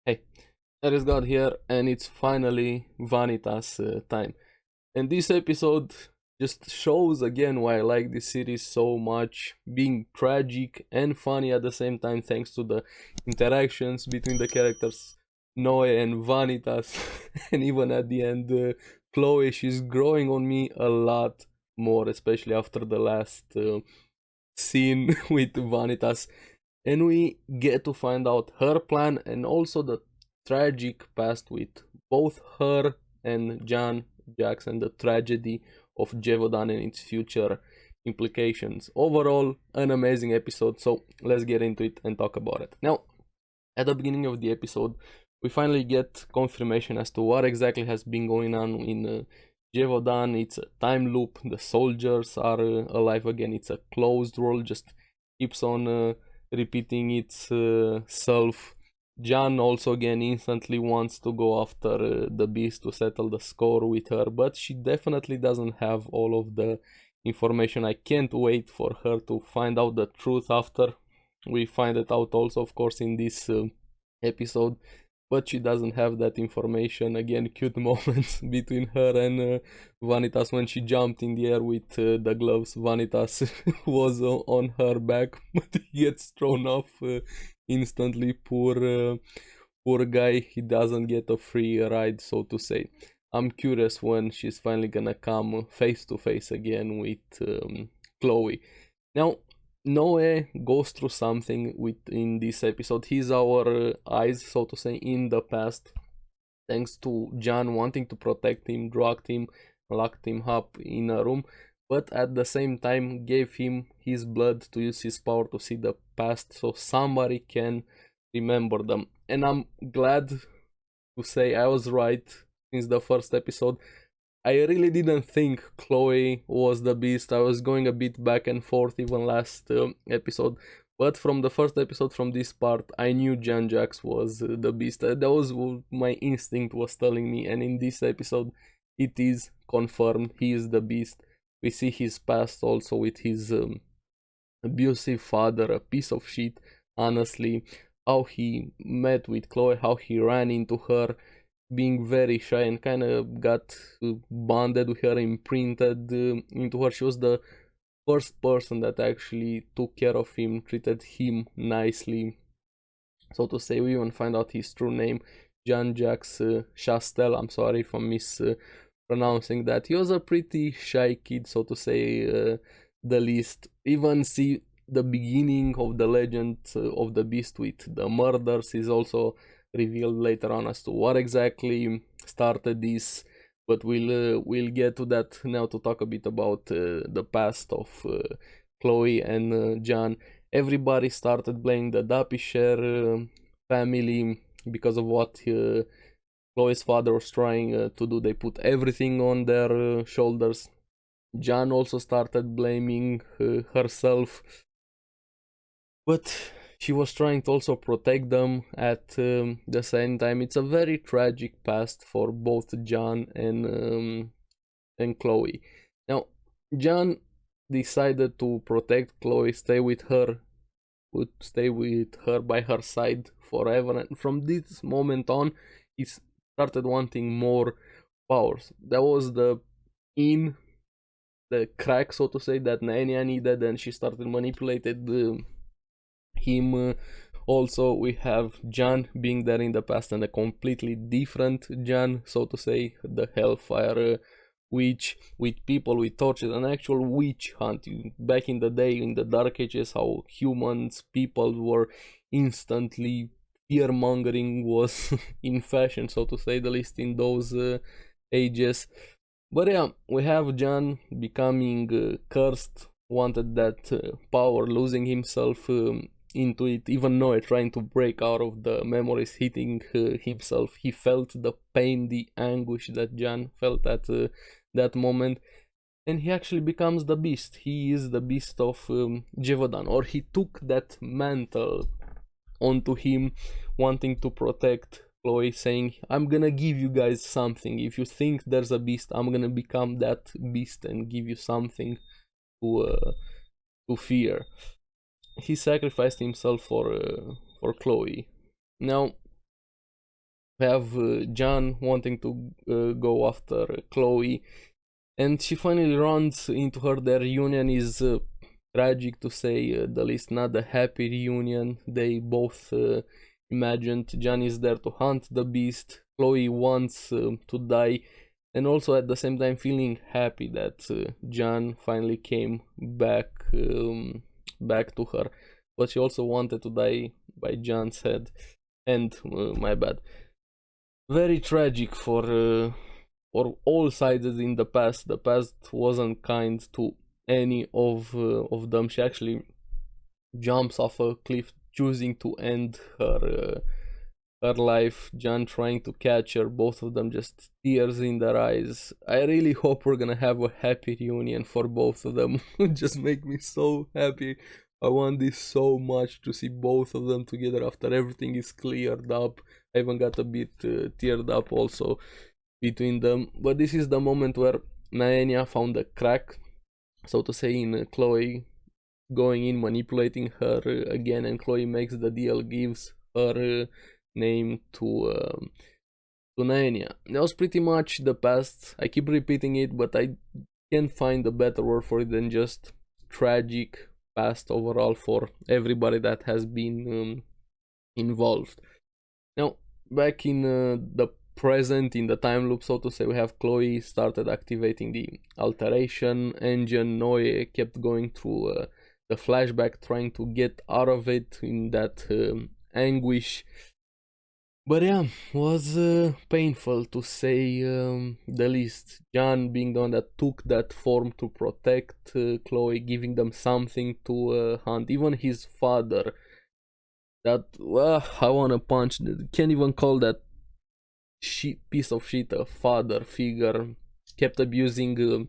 Hey, ARESxGOD here, and it's finally Vanitas time. And this episode just shows again why I like this series so much, being tragic and funny at the same time, thanks to the interactions between the characters Noe and Vanitas. And even at the end, Chloe, she's growing on me a lot more, especially after the last scene with Vanitas, and we get to find out her plan and also the tragic past with both her and John Jackson, the tragedy of Gevaudan and its future implications. Overall, an amazing episode, so let's get into it and talk about it. Now, at the beginning of the episode, we finally get confirmation as to what exactly has been going on in Gevaudan. It's a time loop, the soldiers are alive again, it's a closed world, just keeps on repeating itself. John also again instantly wants to go after the beast to settle the score with her, but she definitely doesn't have all of the information. I can't wait for her to find out the truth after we find it out also, of course, in this episode. But she doesn't have that information. Again, cute moments between her and Vanitas when she jumped in the air with the gloves. Vanitas was on her back, but he gets thrown off instantly. Poor guy, he doesn't get a free ride, so to say. I'm curious when she's finally gonna come face to face again with Chloe. Now, Noe goes through something within this episode. He's our eyes, so to say, in the past, thanks to John wanting to protect him, drugged him, locked him up in a room, but at the same time gave him his blood to use his power to see the past so somebody can remember them. And I'm glad to say I was right since the first episode. I really didn't think Chloe was the beast. I was going a bit back and forth even last episode, but from the first episode, from this part, I knew John Jax was the beast. That was what my instinct was telling me, and in this episode, it is confirmed. He is the beast. We see his past also with his abusive father, a piece of shit, honestly. How he met with Chloe, how he ran into her, being very shy and kind of got bonded with her, imprinted into her. She was the first person that actually took care of him, treated him nicely, so to say. We even find out his true name, Jean Jacques Chastel. I'm sorry if I'm mispronouncing that. He was a pretty shy kid, so to say, the least. Even see the beginning of the legend of the beast with the murders is also revealed later on as to what exactly started this, but we'll get to that now to talk a bit about the past of Chloe and John. Everybody started blaming the Dapisher family because of what Chloe's father was trying to do. They put everything on their shoulders. John also started blaming herself, but she was trying to also protect them at the same time. It's a very tragic past for both John and Chloe. Now, John decided to protect Chloe, would stay with her by her side forever, and from this moment on, he started wanting more powers. That was the crack, so to say, that Nanya needed, and she started manipulated him. Also, we have John being there in the past and a completely different John, so to say, the Hellfire witch with people with torches, an actual witch hunt. Back in the day, in the Dark Ages, how humans, people were instantly fear mongering was in fashion, so to say the least, in those ages. But yeah, we have John becoming cursed, wanted that power, losing himself into it. Even Noah trying to break out of the memories, hitting himself. He felt the pain, the anguish that John felt at that moment, and he actually becomes the beast. He is the beast of Gevaudan, or he took that mantle onto him, wanting to protect Chloe, saying, I'm gonna give you guys something. If you think there's a beast, I'm gonna become that beast and give you something to fear. He sacrificed himself for Chloe. Now, We have John wanting to go after Chloe, and she finally runs into her. Their reunion is tragic to say the least, not a happy reunion. They both imagined John is there to hunt the beast. Chloe wants to die, and also at the same time feeling happy that John finally came back to her. But she also wanted to die by John's head. And my bad. Very tragic for all sides in the past. The past wasn't kind to any of them. She actually jumps off a cliff, choosing to end her life. John trying to catch her. Both of them just tears in their eyes. I really hope we're gonna have a happy reunion for both of them. Just make me so happy. I want this so much, to see both of them together after everything is cleared up. I even got a bit teared up also between them. But this is the moment where Naenia found a crack, so to say, in Chloe, going in, manipulating her again, and Chloe makes the deal, gives her name to Naenia. That was pretty much the past. I keep repeating it, but I can't find a better word for it than just tragic past overall for everybody that has been involved. Now, back in the present, in the time loop, so to say, we have Chloe started activating the alteration engine. Noe kept going through the flashback, trying to get out of it in that anguish. But yeah, was painful to say the least. John being the one that took that form to protect Chloe, giving them something to hunt. Even his father, that, I wanna punch, can't even call that piece of shit a father figure. Kept abusing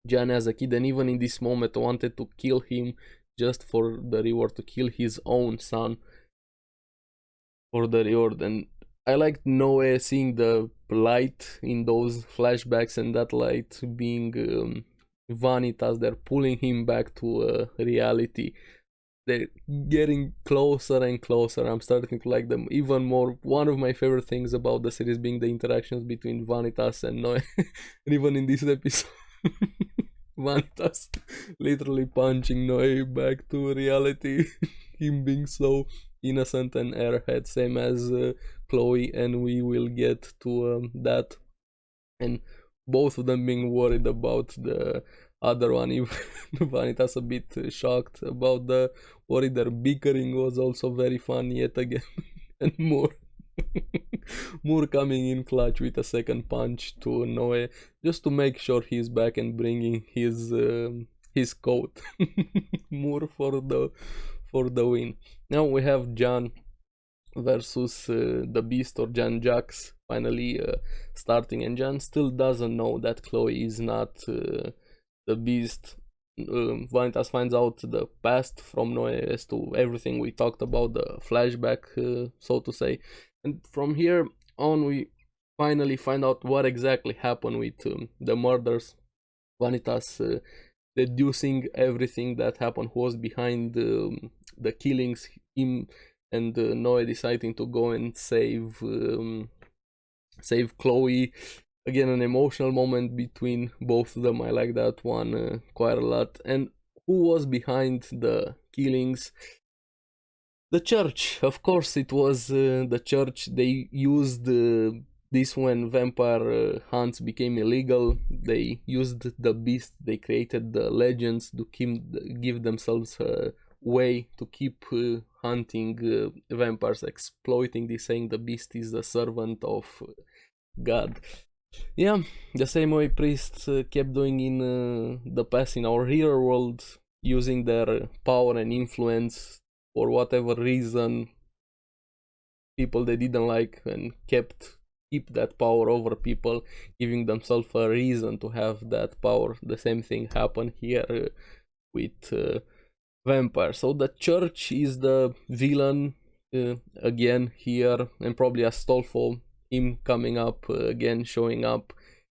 John as a kid, and even in this moment wanted to kill him just for the reward, to kill his own son for the reward. And I liked Noe seeing the light in those flashbacks, and that light being Vanitas. They're pulling him back to reality. They're getting closer and closer. I'm starting to like them even more. One of my favorite things about the series being the interactions between Vanitas and Noe. And even in this episode, Vanitas literally punching Noe back to reality. Him being so innocent and airhead, same as Chloe, and we will get to that. And both of them being worried about the other one. Even Vanitas a bit shocked about the worry. Their bickering was also very fun yet again. And Moore coming in clutch with a second punch to Noe, just to make sure he's back and bringing his coat. Moore for the win. Now we have John versus the Beast, or John Jax, finally starting, and John still doesn't know that Chloe is not the Beast. Vanitas finds out the past from Noe as to everything we talked about, the flashback, so to say, and from here on we finally find out what exactly happened with the murders. Vanitas deducing everything that happened, who was behind the killings, him and Noe deciding to go and save Chloe. Again, an emotional moment between both of them. I like that one quite a lot. And who was behind the killings? The church. Of course, it was the church. They used this when vampire hunts became illegal. They used the beast. They created the legends to give themselves a way to keep hunting vampires, exploiting this, saying the beast is the servant of God. Yeah, the same way priests kept doing in the past, in our real world, using their power and influence for whatever reason, people they didn't like, and keep that power over people, giving themselves a reason to have that power. The same thing happened here with vampires. So the church is the villain again here, and probably Astolfo, him coming up again, showing up.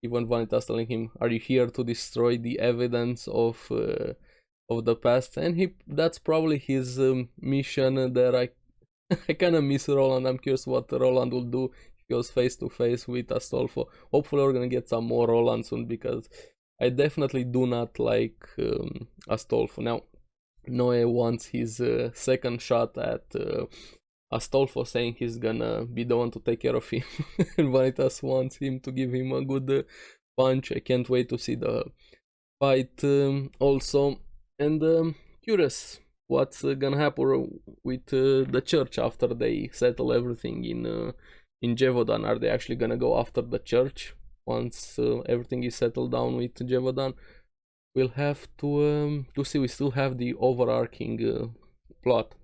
Even Vanitas telling him, "Are you here to destroy the evidence of the past?" And that's probably his mission. There, I kind of miss Roland. I'm curious what Roland will do if goes face to face with Astolfo. Hopefully we're gonna get some more Roland soon, because I definitely do not like Astolfo. Now, Noé wants his second shot at Astolfo, saying he's gonna be the one to take care of him. And Vanitas wants him to give him a good punch. I can't wait to see the fight also. And curious what's gonna happen with the church after they settle everything in Gevaudan. Are they actually gonna go after the church once everything is settled down with Gevaudan? We'll have to see. We still have the overarching plot,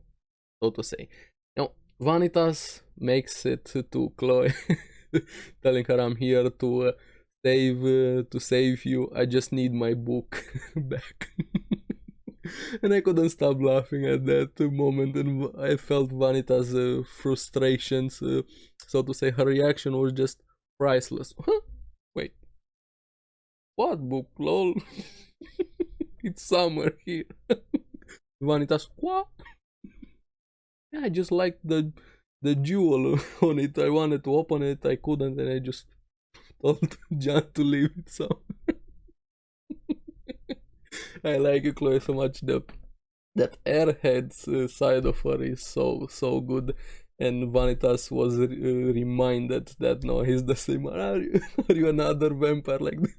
so to say. Now, Vanitas makes it to Chloe, telling her, "I'm here to save you. I just need my book back." And I couldn't stop laughing at that moment, and I felt Vanitas' frustrations, so to say. Her reaction was just priceless. Huh? Wait, what book, lol? It's somewhere here. Vanitas, what? Yeah, I just liked the jewel on it. I wanted to open it, I couldn't, and I just told John to leave it somewhere. I like Chloe so much. That airhead's side of her is so good. And Vanitas was reminded that no, he's the same. Are you another vampire like this?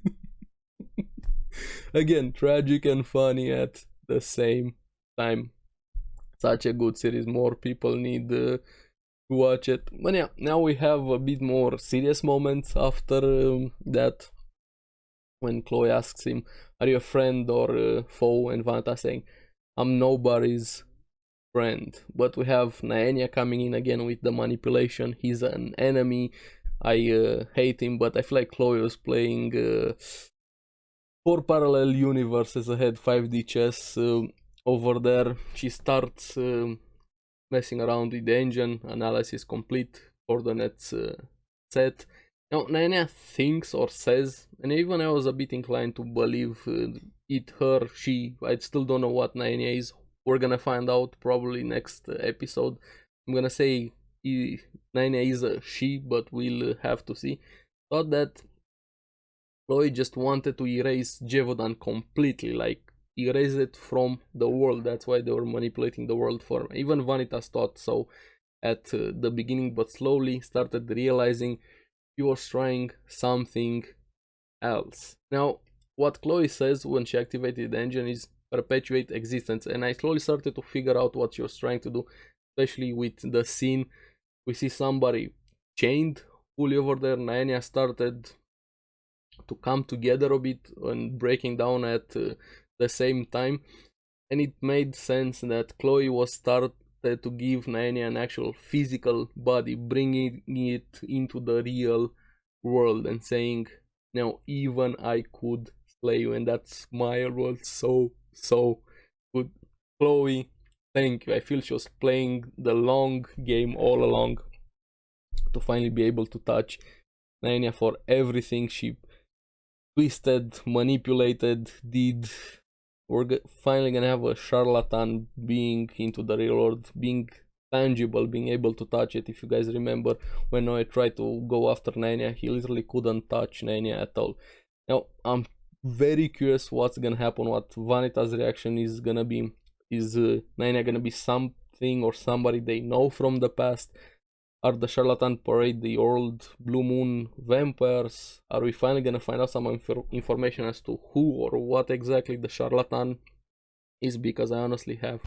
Again, tragic and funny at the same time. Such a good series. More people need to watch it. But yeah, now we have a bit more serious moments after that. When Chloe asks him, "Are you a friend or a foe?" and Vanitas saying, "I'm nobody's friend." But we have Naenia coming in again with the manipulation. He's an enemy. I hate him, but I feel like Chloe was playing 4 parallel universes ahead, 5D chess over there. She starts messing around with the engine, analysis complete, coordinates set. Now, Naenia thinks or says, and even I was a bit inclined to believe it, her, she. I still don't know what Naenia is. We're gonna find out probably next episode. I'm gonna say Naenia is a she, but we'll have to see. Thought that Chloe just wanted to erase Gevaudan completely, like erase it from the world. That's why they were manipulating the world for me. Even Vanitas thought so at the beginning, but slowly started realizing he was trying something else. Now, what Chloe says when she activated the engine is perpetuate existence, and I slowly started to figure out what she was trying to do, especially with the scene. We see somebody chained fully over there. Naenia started to come together a bit and breaking down at the same time, and it made sense that Chloe was started to give Naenia an actual physical body, bringing it into the real world and saying, "Now even I could slay you," and that smile was so good. Chloe, thank you. I feel she was playing the long game all along to finally be able to touch Naenia for everything she twisted, manipulated, did. We're finally gonna have a charlatan being into the real world, being tangible, being able to touch it. If you guys remember, when Noé tried to go after Naenia, he literally couldn't touch Naenia at all. Now, I'm very curious what's gonna happen, what Vanitas' reaction is gonna be. Is Naenia gonna be something or somebody they know from the past? Are the Charlatan Parade the old Blue Moon vampires? Are we finally gonna find out some information as to who or what exactly the Charlatan is? Because I honestly have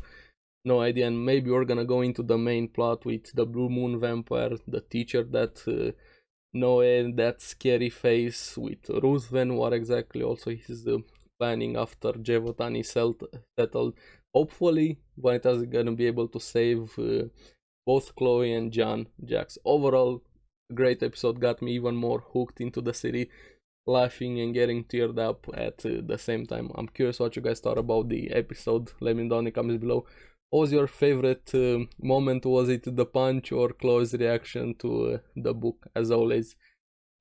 no idea, and maybe we're gonna go into the main plot with the Blue Moon vampire, the teacher that Noé, that scary face with Ruthven, what exactly also he's planning after Gevaudan is settled. Hopefully, Vanitas is gonna be able to save both Chloe and John Jax. Overall, great episode, got me even more hooked into the city, laughing and getting teared up at the same time. I'm curious what you guys thought about the episode. Let me know down in the comments below. What was your favorite moment? Was it the punch or Chloe's reaction to the book? As always,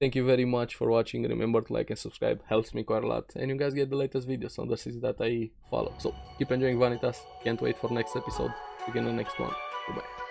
thank you very much for watching. Remember to like and subscribe, helps me quite a lot. And you guys get the latest videos on the series that I follow. So keep enjoying Vanitas. Can't wait for next episode. Begin the next one. Goodbye.